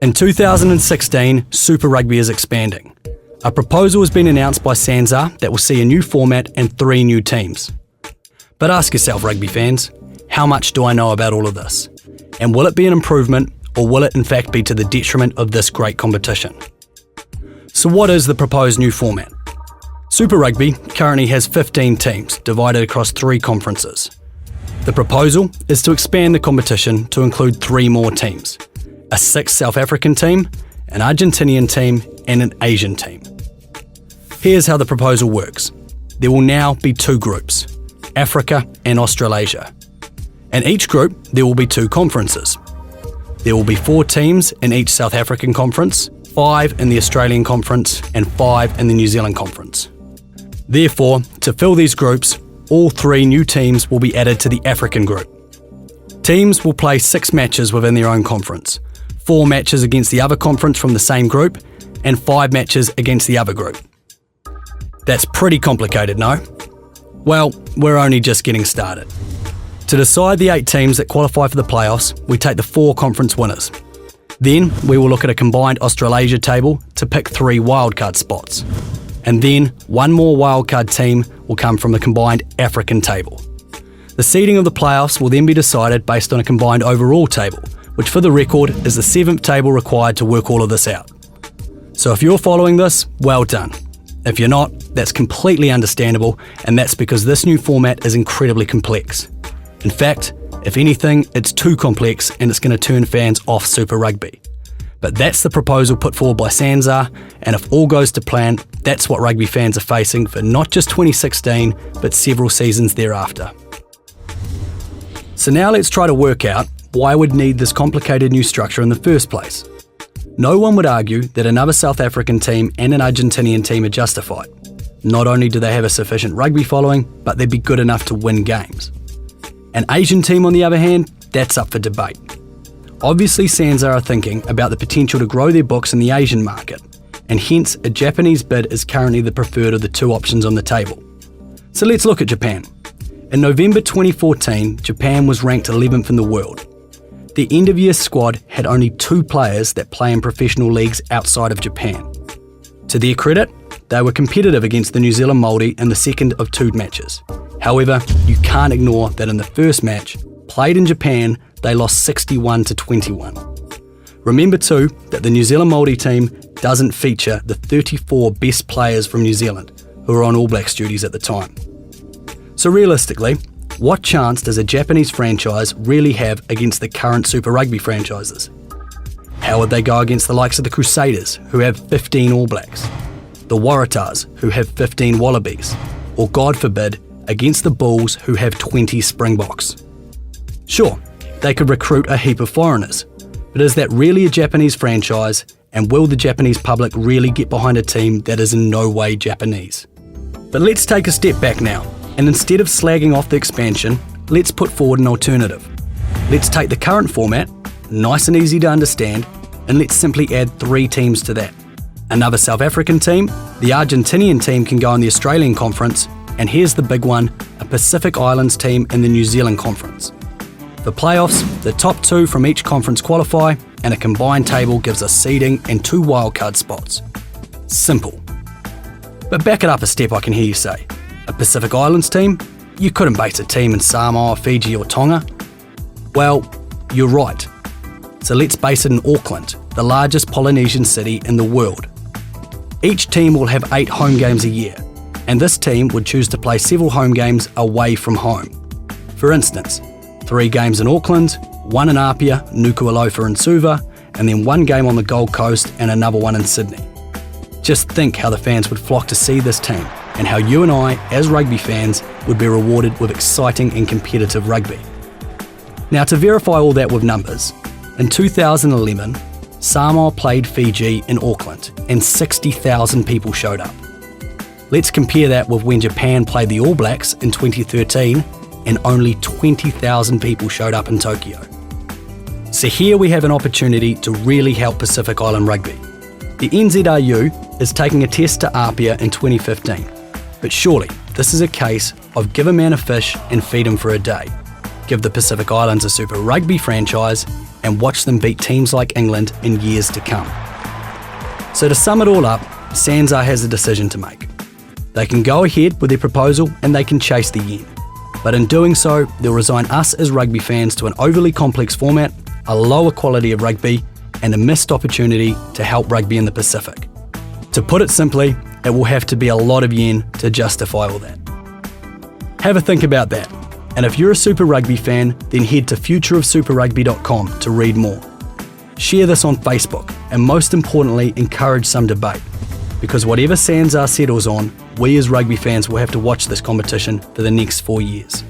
In 2016, Super Rugby is expanding. A proposal has been announced by SANZAAR that will see a new format and 3 new teams. But ask yourself, rugby fans, how much do I know about all of this? And will it be an improvement, or will it in fact be to the detriment of this great competition? So what is the proposed new format? Super Rugby currently has 15 teams divided across 3 conferences. The proposal is to expand the competition to include 3 more teams: a 6th South African team, an Argentinian team, and an Asian team. Here's how the proposal works. There will now be 2 groups, Africa and Australasia. In each group, there will be 2 conferences. There will be 4 teams in each South African conference, 5 in the Australian conference, and 5 in the New Zealand conference. Therefore, to fill these groups, all 3 new teams will be added to the African group. Teams will play 6 matches within their own conference, 4 matches against the other conference from the same group, and 5 matches against the other group. That's pretty complicated, no? Well, we're only just getting started. To decide the 8 teams that qualify for the playoffs, we take the 4 conference winners. Then we will look at a combined Australasia table to pick 3 wildcard spots. And then 1 more wildcard team will come from the combined African table. The seeding of the playoffs will then be decided based on a combined overall table, which for the record is the 7th table required to work all of this out. So if you're following this, well done. If you're not, that's completely understandable, and that's because this new format is incredibly complex. In fact, if anything, it's too complex and it's going to turn fans off Super Rugby. But that's the proposal put forward by SANZAAR, and if all goes to plan, that's what rugby fans are facing for not just 2016, but several seasons thereafter. So now let's try to work out why we'd need this complicated new structure in the first place. No one would argue that another South African team and an Argentinian team are justified. Not only do they have a sufficient rugby following, but they'd be good enough to win games. An Asian team, on the other hand, that's up for debate. Obviously, SANZAAR are thinking about the potential to grow their books in the Asian market, and hence a Japanese bid is currently the preferred of the 2 options on the table. So let's look at Japan. In November 2014, Japan was ranked 11th in the world. Their end-of-year squad had only 2 players that play in professional leagues outside of Japan. To their credit, they were competitive against the New Zealand Māori in the second of 2 matches. However, you can't ignore that in the first match, played in Japan, they lost 61-21. Remember too that the New Zealand Māori team doesn't feature the 34 best players from New Zealand who were on All Blacks duties at the time. So realistically, what chance does a Japanese franchise really have against the current Super Rugby franchises? How would they go against the likes of the Crusaders, who have 15 All Blacks, the Waratahs, who have 15 Wallabies, or God forbid, against the Bulls, who have 20 Springboks? Sure, they could recruit a heap of foreigners, but is that really a Japanese franchise, and will the Japanese public really get behind a team that is in no way Japanese? But let's take a step back now, and instead of slagging off the expansion, let's put forward an alternative. Let's take the current format, nice and easy to understand, and let's simply add 3 teams to that. Another South African team, the Argentinian team can go in the Australian conference, and here's the big one, a Pacific Islands team in the New Zealand conference. For playoffs, the top 2 from each conference qualify, and a combined table gives us seeding and 2 wildcard spots. Simple. But back it up a step, I can hear you say. A Pacific Islands team? You couldn't base a team in Samoa, Fiji or Tonga. Well, you're right. So let's base it in Auckland, the largest Polynesian city in the world. Each team will have 8 home games a year, and this team would choose to play several home games away from home. For instance, 3 games in Auckland, 1 in Apia, Nuku'alofa and Suva, and then 1 game on the Gold Coast and another one in Sydney. Just think how the fans would flock to see this team, and how you and I, as rugby fans, would be rewarded with exciting and competitive rugby. Now, to verify all that with numbers, in 2011, Samoa played Fiji in Auckland, and 60,000 people showed up. Let's compare that with when Japan played the All Blacks in 2013, and only 20,000 people showed up in Tokyo. So here we have an opportunity to really help Pacific Island rugby. The NZRU is taking a test to Apia in 2015, but surely this is a case of give a man a fish and feed him for a day. give the Pacific Islands a Super Rugby franchise, and watch them beat teams like England in years to come. So to sum it all up, SANZAAR has a decision to make. They can go ahead with their proposal and they can chase the yen. But in doing so, they'll resign us as rugby fans to an overly complex format, a lower quality of rugby, and a missed opportunity to help rugby in the Pacific. To put it simply, it will have to be a lot of yen to justify all that. Have a think about that. And if you're a Super Rugby fan, then head to futureofsuperrugby.com to read more. Share this on Facebook, and most importantly, encourage some debate. Because whatever SANZAAR settles on, we as rugby fans will have to watch this competition for the next 4 years.